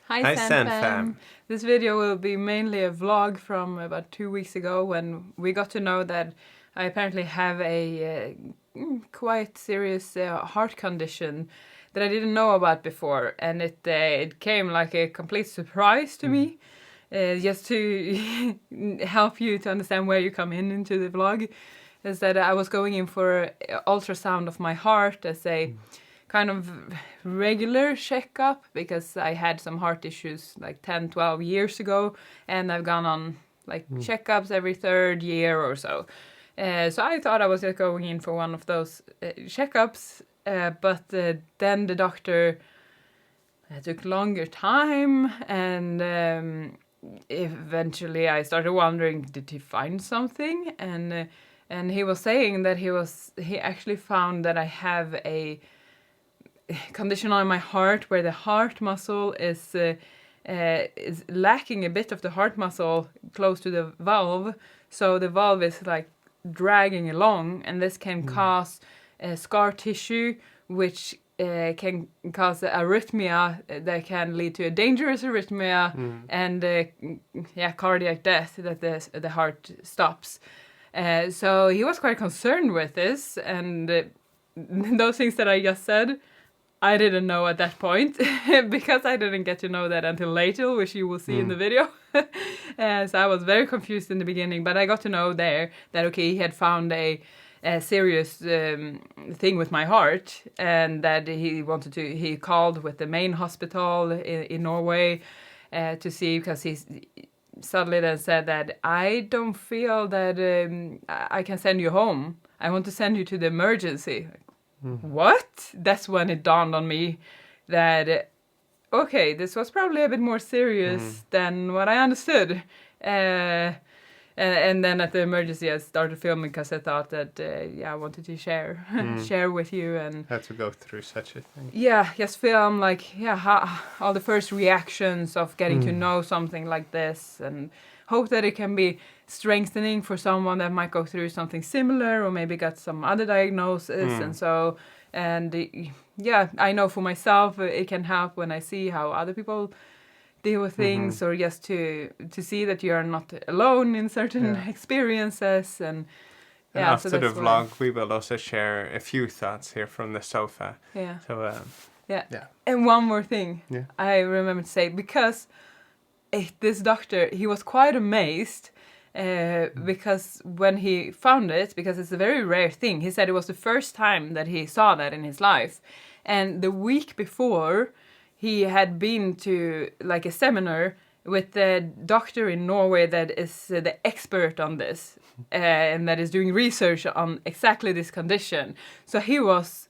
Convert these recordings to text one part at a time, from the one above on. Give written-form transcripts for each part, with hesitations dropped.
Hi SanFam. This video will be mainly a vlog from about 2 weeks ago when we got to know that I apparently have a quite serious heart condition that I didn't know about before, and it came like a complete surprise to me. Just to help you to understand where you come into the vlog, is that I was going in for ultrasound of my heart as a kind of regular checkup because I had some heart issues like 10-12 years ago, and I've gone on like checkups every third year or so. So I thought I was just going in for one of those checkups, but then the doctor took longer time, and eventually I started wondering, did he find something? And he was saying that he actually found that I have a condition on my heart where the heart muscle is lacking a bit of the heart muscle close to the valve, so the valve is like dragging along, and this can cause scar tissue, which can cause arrhythmia that can lead to a dangerous arrhythmia and cardiac death, that the heart stops. So he was quite concerned with this, and those things that I just said, I didn't know at that point because I didn't get to know that until later, which you will see in the video. So I was very confused in the beginning, but I got to know there that, okay, he had found a serious thing with my heart, and that he called with the main hospital in Norway to see, because he suddenly then said that I don't feel that I can send you home. I want to send you to the emergency. What? That's when it dawned on me that, okay, this was probably a bit more serious than what I understood. And then at the emergency I started filming because I thought that, I wanted to share with you. And had to go through such a thing. Yeah, just film all the first reactions of getting to know something like this, and hope that it can be strengthening for someone that might go through something similar or maybe got some other diagnosis. I know for myself it can help when I see how other people deal with things, or just to see that you are not alone in certain experiences. And after the vlog we will also share a few thoughts here from the sofa. And one more thing I remember to say, because this doctor, he was quite amazed because when he found it, because it's a very rare thing, he said it was the first time that he saw that in his life. And the week before, he had been to like a seminar with the doctor in Norway that is the expert on this, and that is doing research on exactly this condition. So he was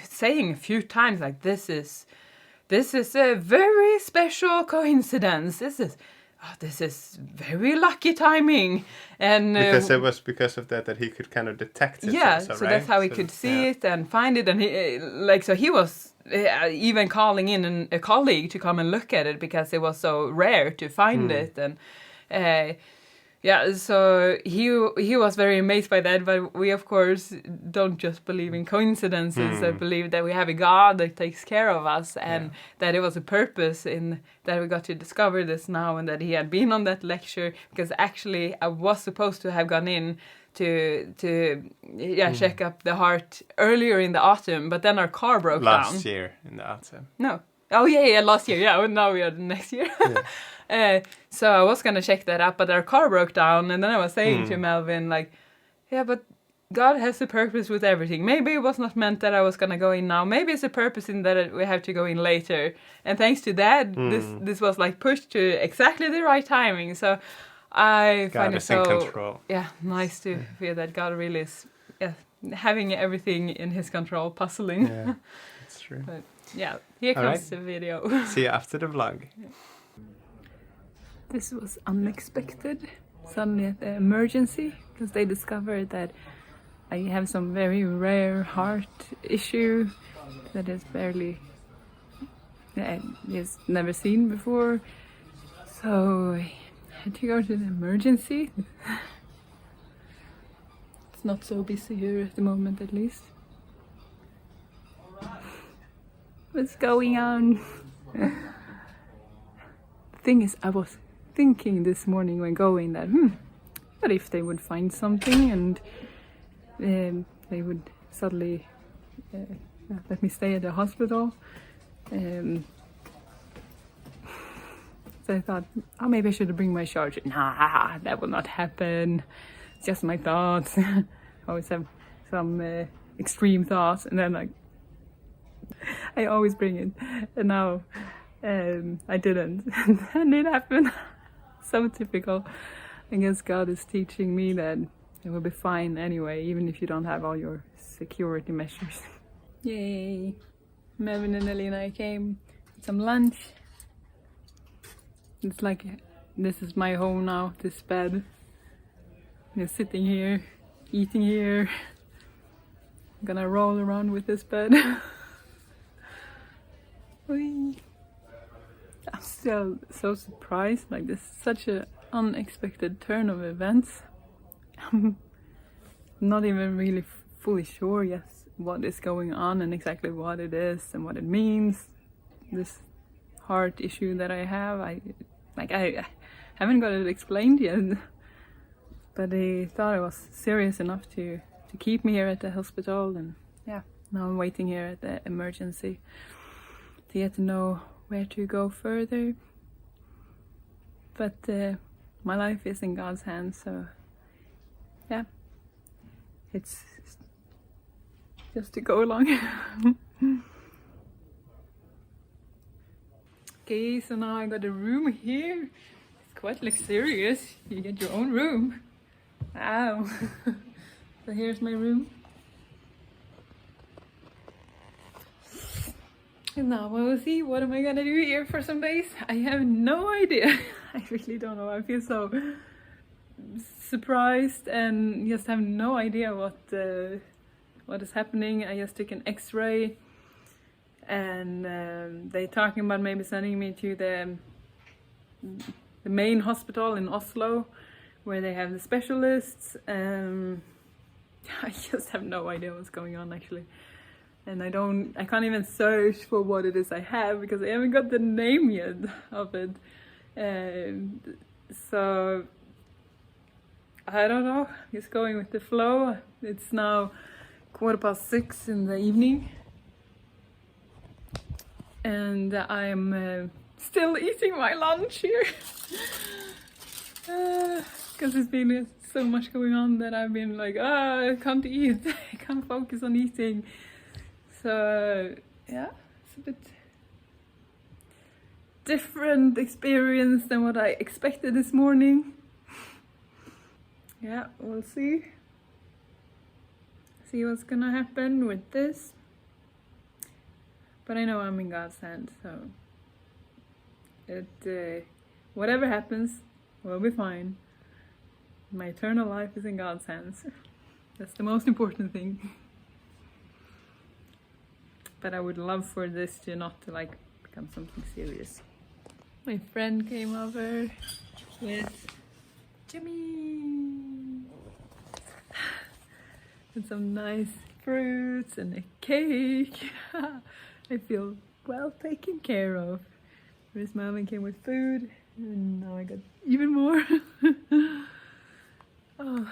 saying a few times like, this is a very special coincidence. This is very lucky timing. And because it was because of that he could kind of detect it. Yeah, also, so right? that's how he could see it and find it. And he was even calling in a colleague to come and look at it because it was so rare to find it. And so he was very amazed by that. But we, of course, don't just believe in coincidences. I believe that we have a God that takes care of us, and that it was a purpose in that we got to discover this now, and that he had been on that lecture, because actually I was supposed to have gone in to check up the heart earlier in the autumn, but then our car broke down. Last year in the autumn. No. Oh, last year. Yeah, now we are the next year. So I was going to check that up, but our car broke down, and then I was saying to Melvin, like, but God has a purpose with everything. Maybe it was not meant that I was going to go in now. Maybe it's a purpose in that we have to go in later. And thanks to that, this was like pushed to exactly the right timing. So I find it so in control. Nice to feel that God really is having everything in his control, puzzling. Yeah, that's true. But here comes the video. See you after the vlog. This was unexpected, suddenly at the emergency, because they discovered that I have some very rare heart issue that is barely, is never seen before. So I had to go to the emergency. It's not so busy here at the moment, at least. What's going on? thing is, I was thinking this morning when going that, what if they would find something and they would suddenly let me stay at the hospital. So I thought, oh, maybe I should bring my charger. Nah, that will not happen. It's just my thoughts. I always have some extreme thoughts, and then I always bring it. And now I didn't, and it happened. So typical. I guess God is teaching me that it will be fine anyway, even if you don't have all your security measures. Yay! Melvin and Elena came with some lunch. It's like this is my home now, this bed. Just sitting here, eating here. I'm gonna roll around with this bed. I'm still so surprised, like this is such an unexpected turn of events. I'm not even really fully sure yet what is going on and exactly what it is and what it means. This heart issue that I have, I haven't got it explained yet, but they thought it was serious enough to keep me here at the hospital, and yeah, now I'm waiting here at the emergency to get to know where to go further. But my life is in God's hands, so yeah, it's just to go along. Okay, so now I got a room here. It's quite luxurious. You get your own room. Wow. So here's my room. And now we'll see, what am I gonna do here for some days? I have no idea. I really don't know. I feel so surprised and just have no idea what is happening. I just took an x-ray, and they're talking about maybe sending me to the main hospital in Oslo, where they have the specialists. I just have no idea what's going on actually, and I can't even search for what it is I have because I haven't got the name yet of it. So I don't know, just going with the flow. It's now 6:15 in the evening, and I'm still eating my lunch here because it's been so much going on that I've been like, I can't eat. I can't focus on eating. So yeah, it's a bit different experience than what I expected this morning. Yeah, we'll see what's gonna happen with this, but I know I'm in God's hand, so whatever happens will be fine. My eternal life is in God's hands. That's the most important thing. But I would love for this to not become something serious. My friend came over with Jimmy and some nice fruits and a cake. I feel well taken care of. Miss Melvin came with food, and now I got even more. Oh,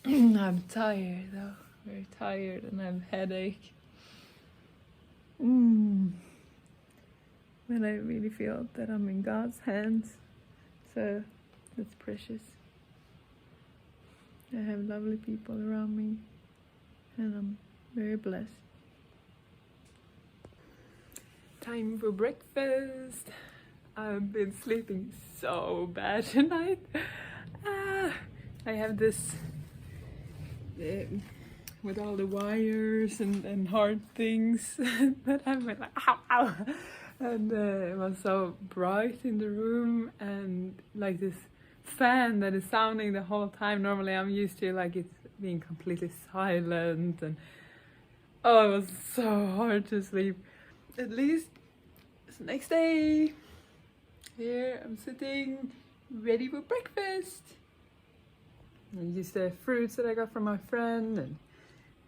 I'm tired though, very tired, and I have a headache. But I really feel that I'm in God's hands, so that's precious. I have lovely people around me, and I'm very blessed. Time for breakfast. I've been sleeping so bad tonight. I have this with all the wires and hard things that I've been like, ow, ow. And it was so bright in the room, and like this fan that is sounding the whole time. Normally I'm used to it's being completely silent, and it was so hard to sleep. At least it's the next day. Here I'm sitting ready for breakfast. I used the fruits that I got from my friend, and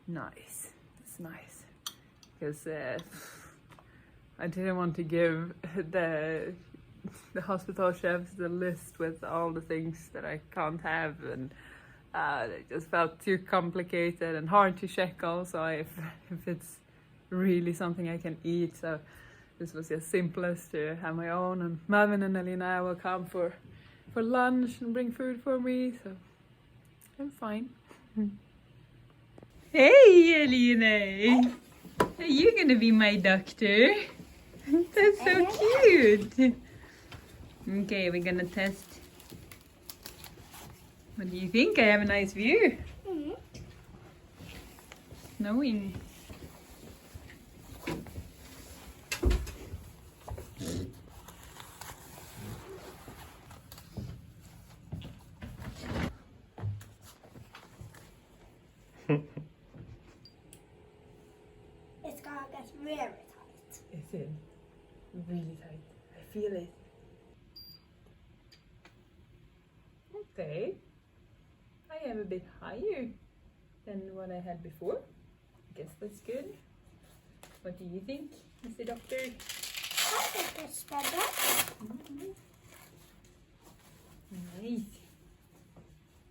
nice. It's nice because I didn't want to give the the hospital chefs the list with all the things that I can't have, and it just felt too complicated and hard to check also if it's really something I can eat. So this was just simplest to have my own, and Melvin and Alina will come for lunch and bring food for me, so I'm fine. Hey Alina! Are you gonna be my doctor? That's so cute! Okay, we're gonna test. What do you think? I have a nice view. Snowing. It's gonna get very tight. Is it? Really tight. I feel it. Okay. I am a bit higher than what I had before. I guess that's good. What do you think, Mr. Doctor? I think it's better. Nice.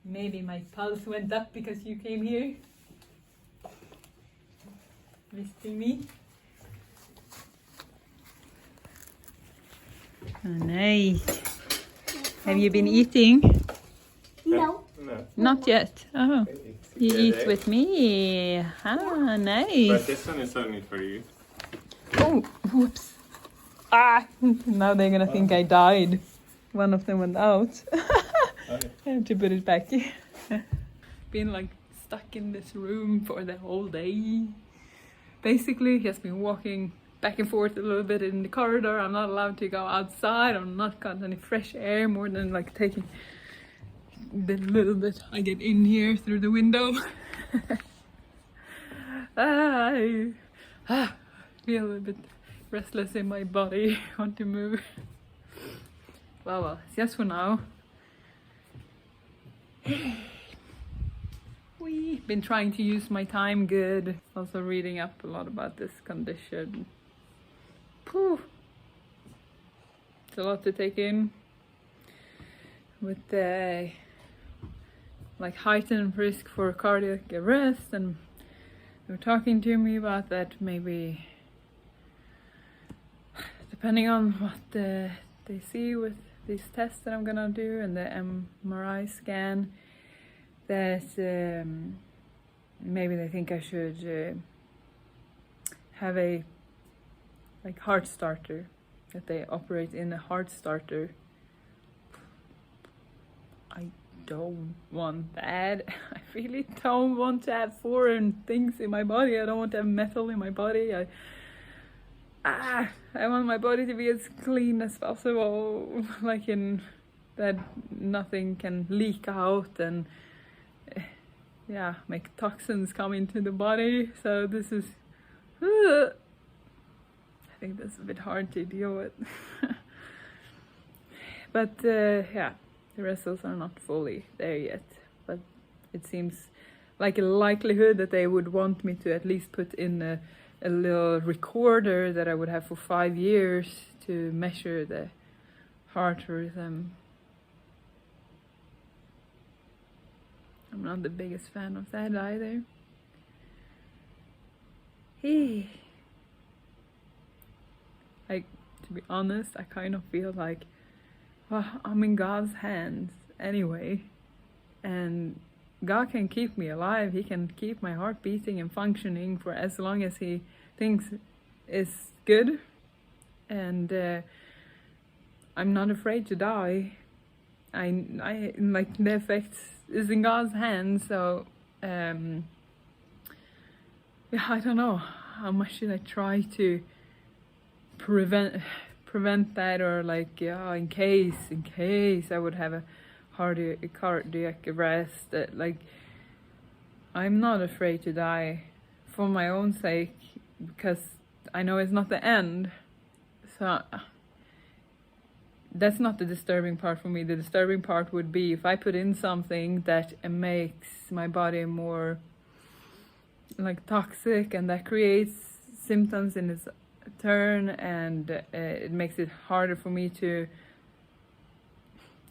Maybe my pulse went up because you came here. Visiting me. Oh, nice. Have you been eating? No. No. Not yet. Oh, you eat with me. Ah, nice. But this one is only for you. Oh, whoops. Ah, now they're gonna think I died. One of them went out. I have to put it back. Been like stuck in this room for the whole day. Basically, just been walking back and forth a little bit in the corridor. I'm not allowed to go outside. I'm not got any fresh air more than like taking the little bit I get in here through the window. I feel a bit restless in my body. Want to move. Well, it's just for now. We've been trying to use my time good. Also reading up a lot about this condition. Phew. It's a lot to take in. With the like heightened risk for cardiac arrest, and they were talking to me about that, maybe depending on what they see with these tests that I'm gonna do and the MRI scan, that maybe they think I should have a like heart starter, that they operate in a heart starter. I don't want that. I really don't want to have foreign things in my body. I don't want to have metal in my body. I want my body to be as clean as possible, like in that nothing can leak out and yeah, make toxins come into the body. So this is I think that's a bit hard to deal with. But yeah, the results are not fully there yet, but it seems like a likelihood that they would want me to at least put in a little recorder that I would have for 5 years to measure the heart rhythm. I'm not the biggest fan of that either. To be honest, I kind of feel like, well, I'm in God's hands anyway, and God can keep me alive. He can keep my heart beating and functioning for as long as He thinks is good, and I'm not afraid to die. I like the effects is in God's hands, so yeah, I don't know how much should I try to prevent that, or like, yeah, in case I would have a cardiac arrest, that like, I'm not afraid to die for my own sake, because I know it's not the end. So that's not the disturbing part for me. The disturbing part would be if I put in something that makes my body more like toxic, and that creates symptoms in its turn, and it makes it harder for me to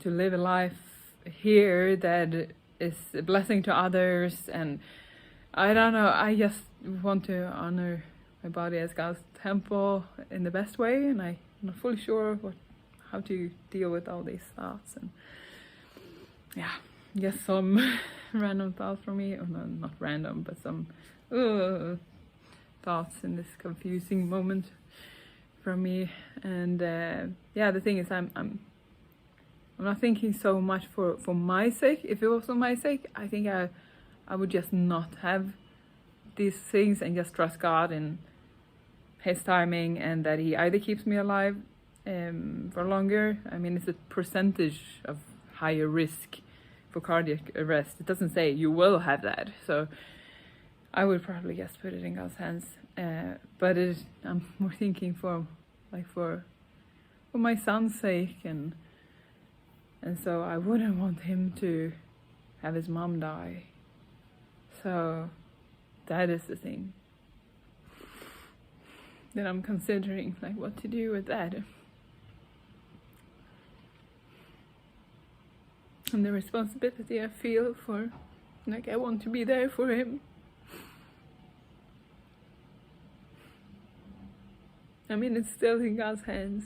live a life here that is a blessing to others. And I don't know, I just want to honor my body as God's temple in the best way, and I'm not fully sure how to deal with all these thoughts. And yeah, just some random thoughts from me, or no, not random, but some thoughts in this confusing moment from me. And the thing is, I'm not thinking so much for my sake. If it was for my sake, I think I would just not have these things and just trust God in His timing, and that He either keeps me alive for longer. I mean, it's a percentage of higher risk for cardiac arrest. It doesn't say you will have that, so I would probably just put it in God's hands. But I'm more thinking for my son's sake, and so I wouldn't want him to have his mom die. So that is the thing that I'm considering, like what to do with that. And the responsibility I feel for, like, I want to be there for him. I mean, it's still in God's hands,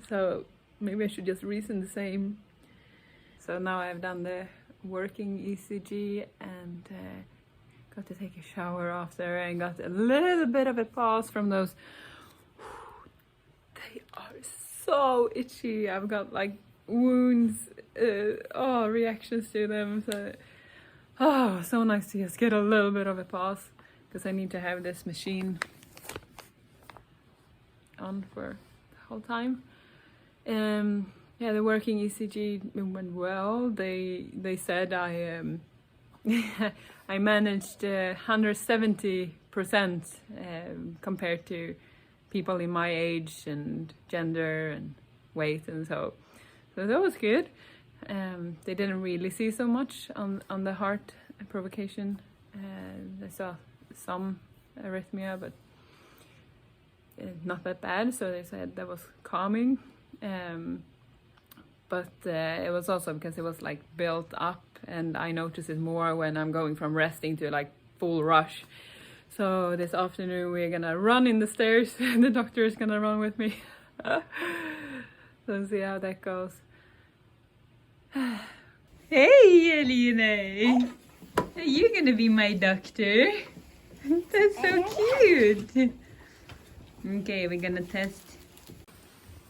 so maybe I should just reason the same. So now I've done the working ECG and got to take a shower after, and got a little bit of a pause from those. They are so itchy. I've got like wounds, reactions to them. So nice to just get a little bit of a pause, because I need to have this machine on for the whole time. The working ECG went well. They said I I managed 170% compared to people in my age and gender and weight, and so that was good. They didn't really see so much on the heart provocation. They saw some arrhythmia, but not that bad, so they said that was calming. But it was also because it was like built up, and I notice it more when I'm going from resting to like full rush. So this afternoon we're gonna run in the stairs. The doctor is gonna run with me. So see how that goes. Hey, Eline! Are you gonna be my doctor? That's so cute! Okay, we're gonna test.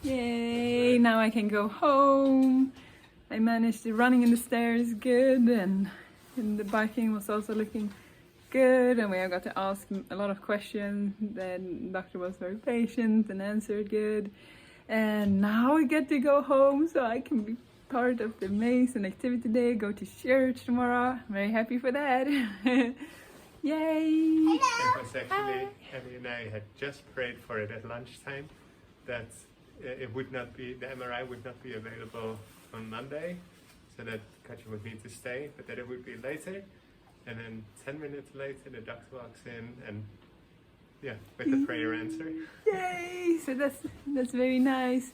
Yay! Now I can go home. I managed to running in the stairs good, and the biking was also looking good, and we have got to ask a lot of questions. The doctor was very patient and answered good. And now we get to go home, so I can be part of the amazing activity day, go to church tomorrow. I'm very happy for that. Yay! It was actually, Emmy and I had just prayed for it at lunchtime, that it would not be, the MRI would not be available on Monday, so that Katja would need to stay, but that it would be later. And then 10 minutes later, the doctor walks in, and with the prayer answer. Yay! So that's very nice.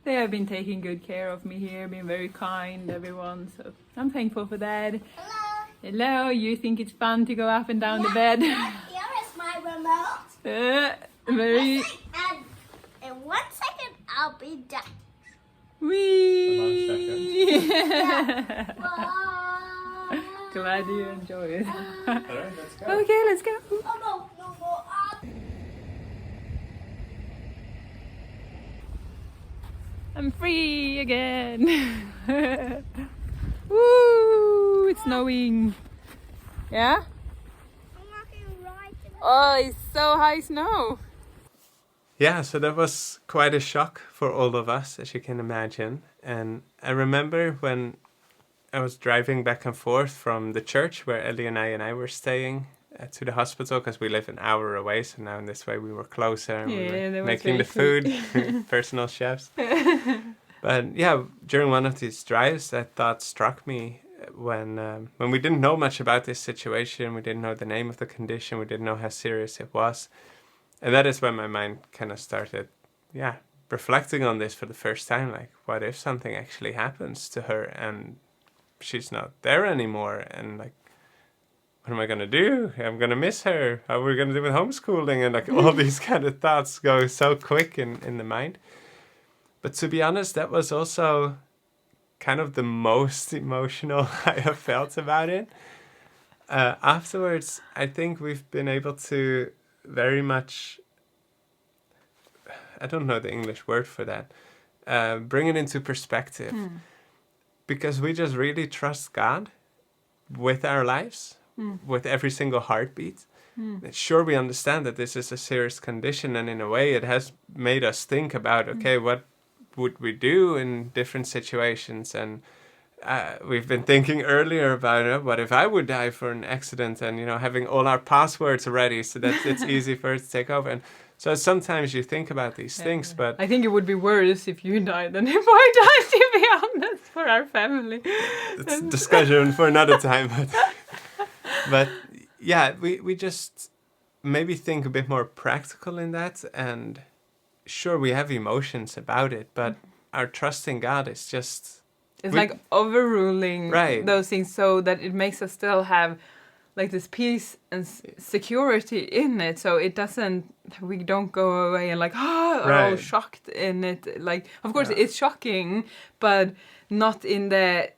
They have been taking good care of me here, been very kind, everyone. So I'm thankful for that. Hello. Hello. You think it's fun to go up and down the bed? Here is my remote. Very. And in 1 second, I'll be done. Whee! Bye. Glad you enjoy it. Alright, let's go. Okay, let's go. Oh no, no more. I'm free again. Woo! It's snowing. Yeah? I'm walking right to the Oh, it's so high snow. Yeah, so that was quite a shock for all of us, as you can imagine. And I remember when I was driving back and forth from the church where Ellie and I were staying to the hospital, because we live an hour away, so now in this way we were closer and we were making the food, personal chefs. But yeah, during one of these drives, that thought struck me when we didn't know much about this situation. We didn't know the name of the condition, we didn't know how serious it was. And that is when my mind kind of started, reflecting on this for the first time, like, what if something actually happens to her and she's not there anymore? And like, what am I going to do? I'm going to miss her. How are we going to do with homeschooling? And like all these kind of thoughts go so quick in the mind. But to be honest, that was also kind of the most emotional I have felt about it. Afterwards, I think we've been able to very much, I don't know the English word for that, bring it into perspective. Because we just really trust God with our lives, with every single heartbeat. Sure, we understand that this is a serious condition, and in a way it has made us think about, okay, what would we do in different situations? And we've been thinking earlier about it, what if I would die for an accident, and having all our passwords ready so that it's easy for it to take over. And so sometimes you think about these things, but I think it would be worse if you died than if I died, to be honest, for our family. It's a discussion for another time. But yeah, we just maybe think a bit more practical in that. And sure, we have emotions about it, but our trust in God is just... It's like overruling those things, so that it makes us still have like this peace and security in it. So it doesn't, we don't go away and like, all shocked in it. Like, of course it's shocking, but not in the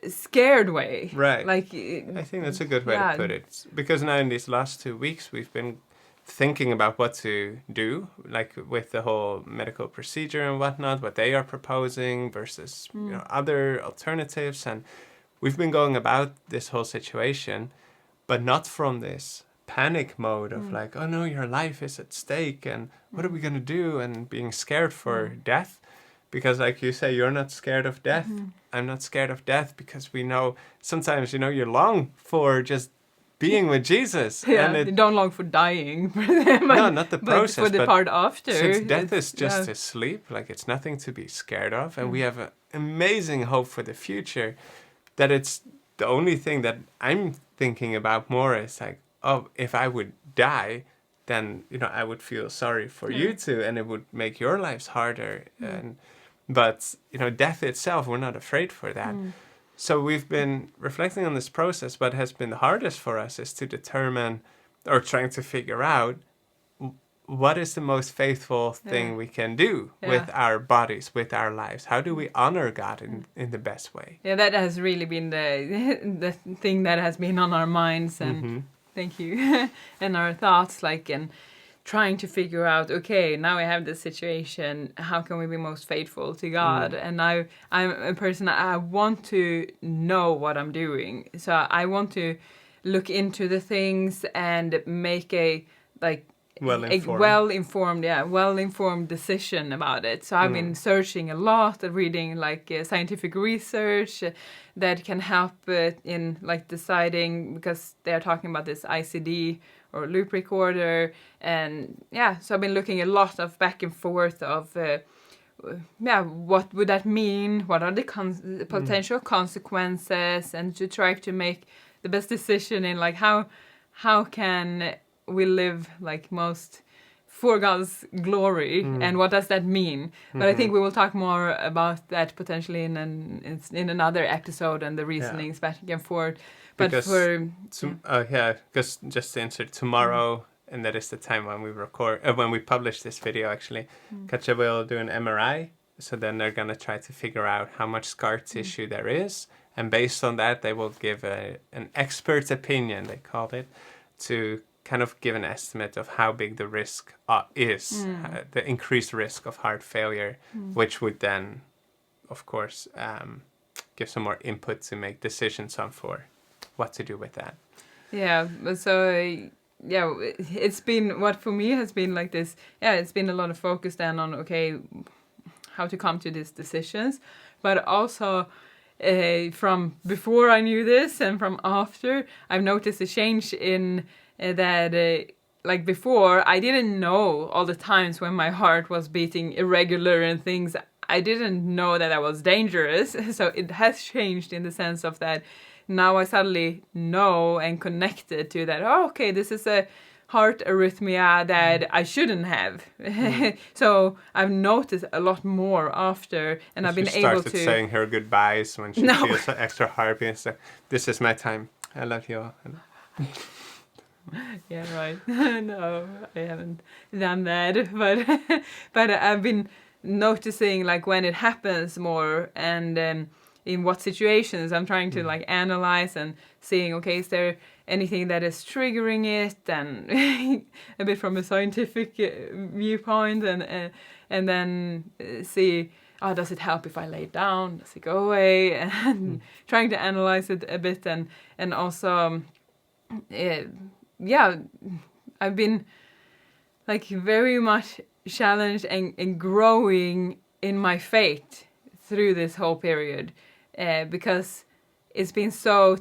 scared way. Right. Like, I think that's a good way to put it. Because now in these last 2 weeks, we've been thinking about what to do, like with the whole medical procedure and whatnot, what they are proposing versus other alternatives. And we've been going about this whole situation, but not from this panic mode of like, oh no, your life is at stake and what are we going to do, and being scared for death. Because like you say, you're not scared of death. I'm not scared of death, because we know sometimes, you long for just being with Jesus. Yeah, and you don't long for dying. But, no, not the process. But for the part after. Since death is just a sleep, like it's nothing to be scared of. And we have an amazing hope for the future, that it's the only thing that I'm thinking about more is like, oh, if I would die, then, I would feel sorry for you too. And it would make your lives harder. But, death itself, we're not afraid for that. So we've been reflecting on this process. What has been the hardest for us is to determine, or trying to figure out, what is the most faithful thing we can do with our bodies, with our lives? How do we honor God in the best way? Yeah, that has really been the thing that has been on our minds, and thank you, and our thoughts, and trying to figure out, okay, now we have this situation, how can we be most faithful to God? And I'm a person, I want to know what I'm doing. So I want to look into the things and make a well-informed decision about it. So I've been searching a lot, reading scientific research that can help in deciding, because they're talking about this ICD or loop recorder, and so I've been looking a lot of back and forth of what would that mean, what are the potential consequences, and to try to make the best decision in how can we live most for God's glory, and what does that mean? But I think we will talk more about that potentially in another episode, and the reasonings back and forth. But because just to answer, tomorrow, and that is the time when we when we publish this video, actually, Katja will do an MRI. So then they're going to try to figure out how much scar tissue there is. And based on that, they will give an expert opinion, they called it, to kind of give an estimate of how big the risk is, the increased risk of heart failure, which would then, of course, give some more input to make decisions on for what to do with that. Yeah, so it's been, what for me has been like this, it's been a lot of focus then on, okay, how to come to these decisions, but also from before I knew this and from after, I've noticed a change in that, before, I didn't know all the times when my heart was beating irregular and things, I didn't know that was dangerous. So it has changed in the sense of that now I suddenly know and connected to that, oh, okay, this is a heart arrhythmia that I shouldn't have. So I've noticed a lot more after, and I've been able to. She started saying her goodbyes when she feels an extra heartbeat. Like, this is my time. I love you. Yeah, right. No, I haven't done that, but I've been noticing like when it happens more, and in what situations I'm trying to like analyze and seeing, okay, is there anything that is triggering it, and a bit from a scientific viewpoint, and then see, oh, does it help if I lay down? Does it go away? And trying to analyze it a bit, and also, yeah, I've been like very much challenged and growing in my faith through this whole period, because it's been so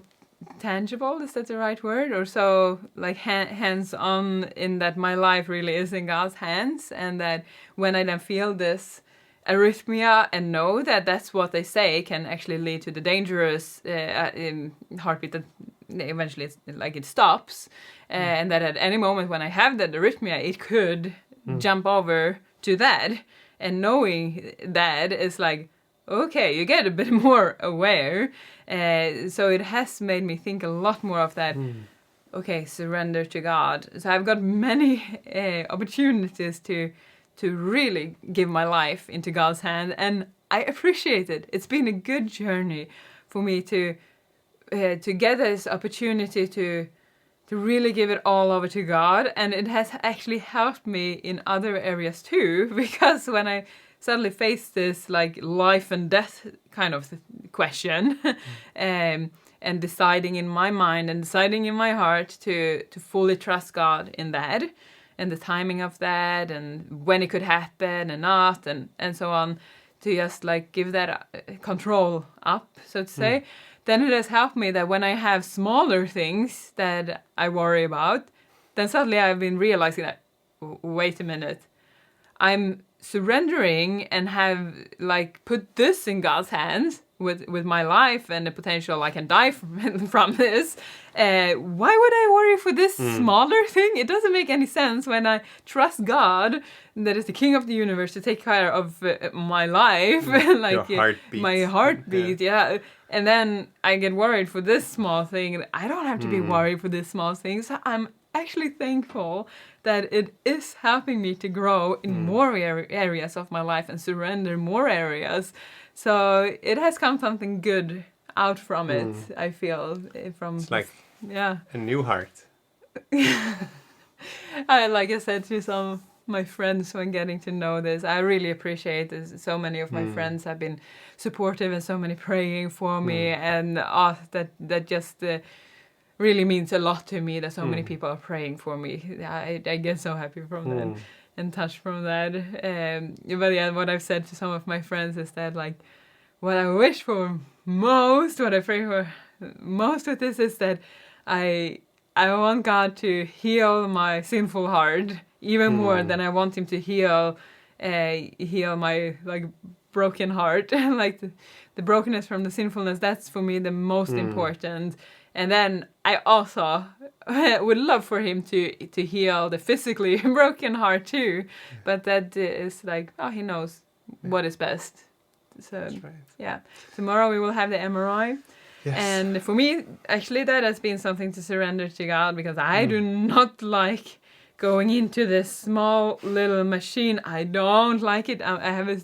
tangible, is that the right word? Or so like hands-on, in that my life really is in God's hands, and that when I then feel this arrhythmia and know that that's what they say can actually lead to the dangerous heartbeat that eventually it stops, and that at any moment when I have that arrhythmia, it could jump over to that, and knowing that is like, okay, you get a bit more aware. So it has made me think a lot more of that, okay, surrender to God. So I've got many opportunities to really give my life into God's hand, and I appreciate it. It's been a good journey for me to get this opportunity to really give it all over to God, and it has actually helped me in other areas too, because when I suddenly face this like life and death kind of question, and deciding in my mind and deciding in my heart to fully trust God in that, and the timing of that, and when it could happen and not, and so on, to just like give that control up, so to say, then it has helped me that when I have smaller things that I worry about, then suddenly I've been realizing that, wait a minute, I'm surrendering and have like put this in God's hands with my life and the potential I can die from this. Why would I worry for this smaller thing? It doesn't make any sense when I trust God, that is the King of the universe, to take care of my life, like your heartbeat. My heartbeat, yeah. And then I get worried for this small thing. I don't have to be worried for this small thing. So I'm actually thankful that it is helping me to grow in more areas of my life and surrender more areas. So it has come something good out from it, I feel. It's like a new heart. Like I said to some of my friends when getting to know this, I really appreciate this. So many of my friends have been supportive, and so many praying for me, and that just really means a lot to me that so many people are praying for me. I get so happy from that and touched from that. But yeah, what I've said to some of my friends is that like what I wish for most, what I pray for most with this is that I want God to heal my sinful heart even more than I want Him to heal my like broken heart. Like the brokenness from the sinfulness, that's for me the most important. And then I also would love for Him to heal the physically broken heart too. But that is like, He knows what is best. So That's right. Yeah, tomorrow we will have the MRI. Yes. And for me, actually, that has been something to surrender to God, because I do not like going into this small little machine. I don't like it. I have a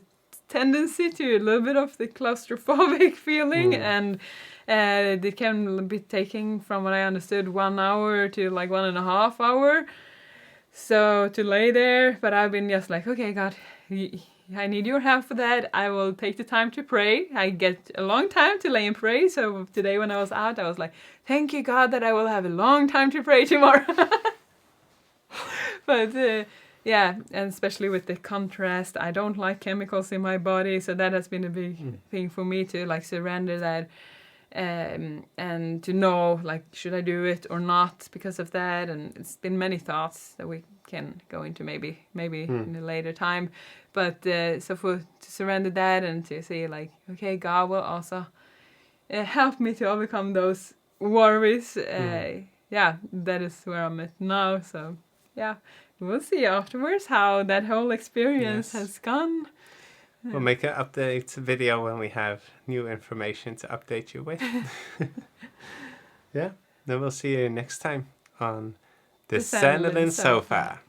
tendency to a little bit of the claustrophobic feeling, and it can be taking, from what I understood, 1 hour to like 1.5 hours. So to lay there, but I've been just like, okay, God, I need your help for that. I will take the time to pray. I get a long time to lay and pray. So today when I was out, I was like, thank you, God, that I will have a long time to pray tomorrow. But yeah, and especially with the contrast, I don't like chemicals in my body. So that has been a big thing for me to like surrender that. And to know, like, should I do it or not because of that? And it's been many thoughts that we can go into maybe in a later time. But so to surrender that and to see, like, okay, God will also help me to overcome those worries. Yeah, that is where I'm at now. So yeah, we'll see afterwards how that whole experience Yes. has gone. We'll make an update video when we have new information to update you with. Yeah, then we'll see you next time on the Sandelin Sofa.